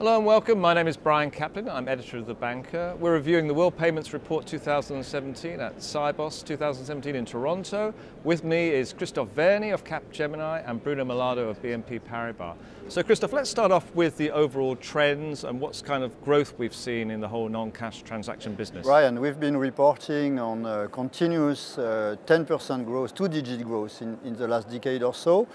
Hello and welcome. My name is Brian Kaplan. I'm editor of The Banker. We're reviewing the World Payments Report 2017 at Sibos 2017 in Toronto. With me is Christophe Vergne of Capgemini and Bruno Mellado of BNP Paribas. So Christophe, let's start off with the overall trends and what's kind of growth we've seen in the whole non-cash transaction business. Brian, we've been reporting on continuous 10% growth, two-digit growth in the last decade or so.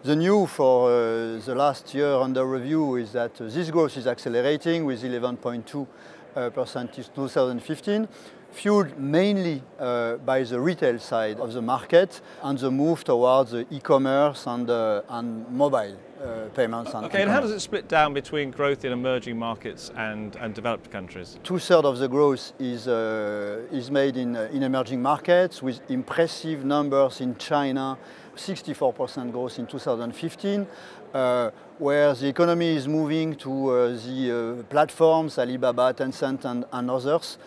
The new for the last year under review is that this growth is accelerating with 11.2% in 2015, fueled mainly by the retail side of the market and the move towards e-commerce and mobile payments. Okay, and how does it split down between growth in emerging markets and developed countries? Two-thirds of the growth is made in emerging markets with impressive numbers in China, 64% growth in 2015, where the economy is moving to the platforms, Alibaba, Tencent and others,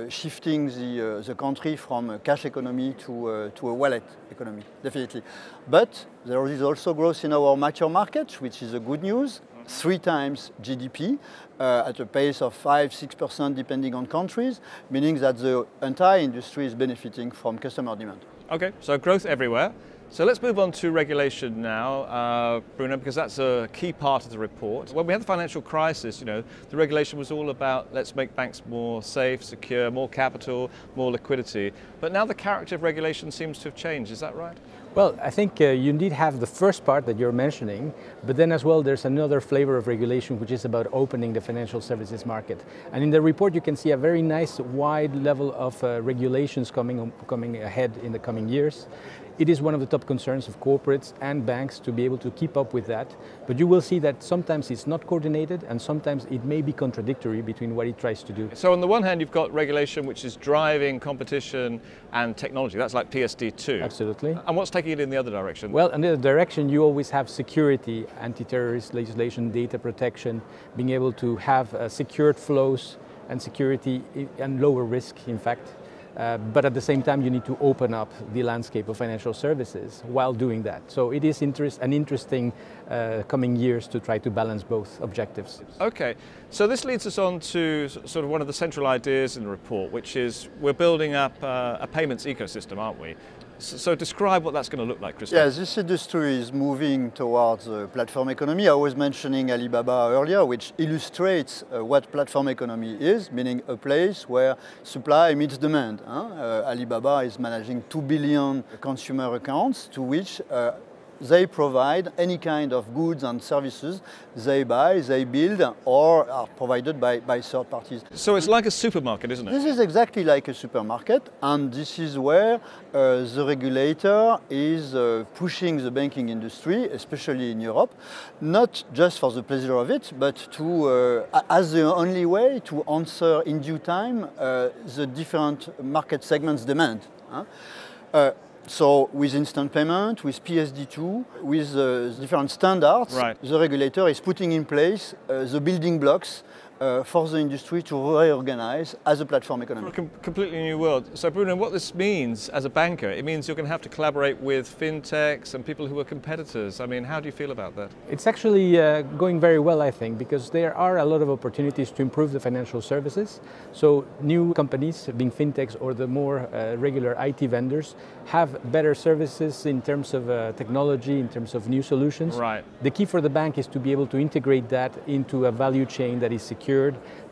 shifting the country from a cash economy to a wallet economy, definitely. But there is also growth in our mature markets, which is a good news. 3 times GDP at a pace of 5–6% depending on countries, meaning that the entire industry is benefiting from customer demand. Okay, so growth everywhere. So let's move on to regulation now, Bruno, because that's a key part of the report. When we had the financial crisis, the regulation was all about let's make banks more safe, secure, more capital, more liquidity. But now the character of regulation seems to have changed, is that right? Well, I think you indeed have the first part that you're mentioning, but then as well there's another flavor of regulation which is about opening the financial services market. And in the report you can see a very nice wide level of regulations coming ahead in the coming years. It is one of the top concerns of corporates and banks to be able to keep up with that, but you will see that sometimes it's not coordinated and sometimes it may be contradictory between what it tries to do. So on the one hand you've got regulation which is driving competition and technology, that's like PSD2. Absolutely. And what's taking it in the other direction? Well, in the other direction you always have security, anti-terrorist legislation, data protection, being able to have secured flows and security and lower risk in fact. But at the same time you need to open up the landscape of financial services while doing that. So it is an interesting coming years to try to balance both objectives. Okay, so this leads us on to sort of one of the central ideas in the report, which is we're building up a payments ecosystem, aren't we? So describe what that's going to look like, Christophe. Yes, this industry is moving towards a platform economy. I was mentioning Alibaba earlier, which illustrates what platform economy is, meaning a place where supply meets demand. Alibaba is managing 2 billion consumer accounts to which they provide any kind of goods and services they buy, they build, or are provided by third parties. So it's like a supermarket, isn't it? This is exactly like a supermarket, and this is where the regulator is pushing the banking industry, especially in Europe, not just for the pleasure of it, but to, as the only way to answer in due time the different market segments' demand. So with instant payment, with PSD2, with different standards, right, the regulator is putting in place the building blocks for the industry to reorganize as a platform economy. For a completely new world. So Bruno, what this means as a banker, it means you're going to have to collaborate with fintechs and people who are competitors. I mean, how do you feel about that? It's actually going very well, I think, because there are a lot of opportunities to improve the financial services. So new companies, being fintechs or the more regular IT vendors, have better services in terms of technology, in terms of new solutions. Right. The key for the bank is to be able to integrate that into a value chain that is secure,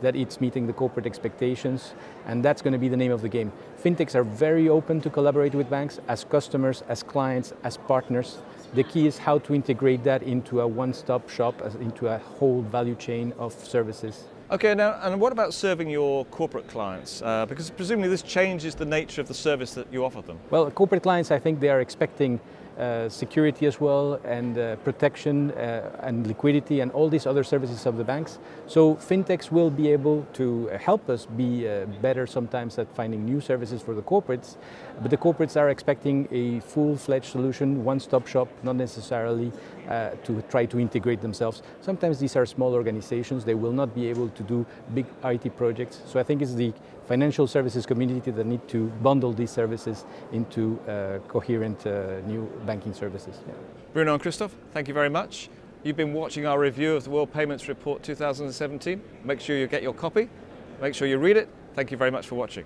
that it's meeting the corporate expectations, and that's going to be the name of the game. Fintechs are very open to collaborate with banks as customers, as clients, as partners. The key is how to integrate that into a one-stop shop, into a whole value chain of services. Okay, now, and what about serving your corporate clients? Because presumably this changes the nature of the service that you offer them. Well, corporate clients, I think they are expecting security as well, and protection and liquidity and all these other services of the banks. So fintechs will be able to help us be better sometimes at finding new services for the corporates, but the corporates are expecting a full-fledged solution, one-stop shop, not necessarily to try to integrate themselves. Sometimes these are small organizations, they will not be able to do big IT projects. So I think it's the financial services community that need to bundle these services into coherent new banking services. Yeah. Bruno and Christophe, thank you very much. You've been watching our review of the World Payments Report 2017. Make sure you get your copy. Make sure you read it. Thank you very much for watching.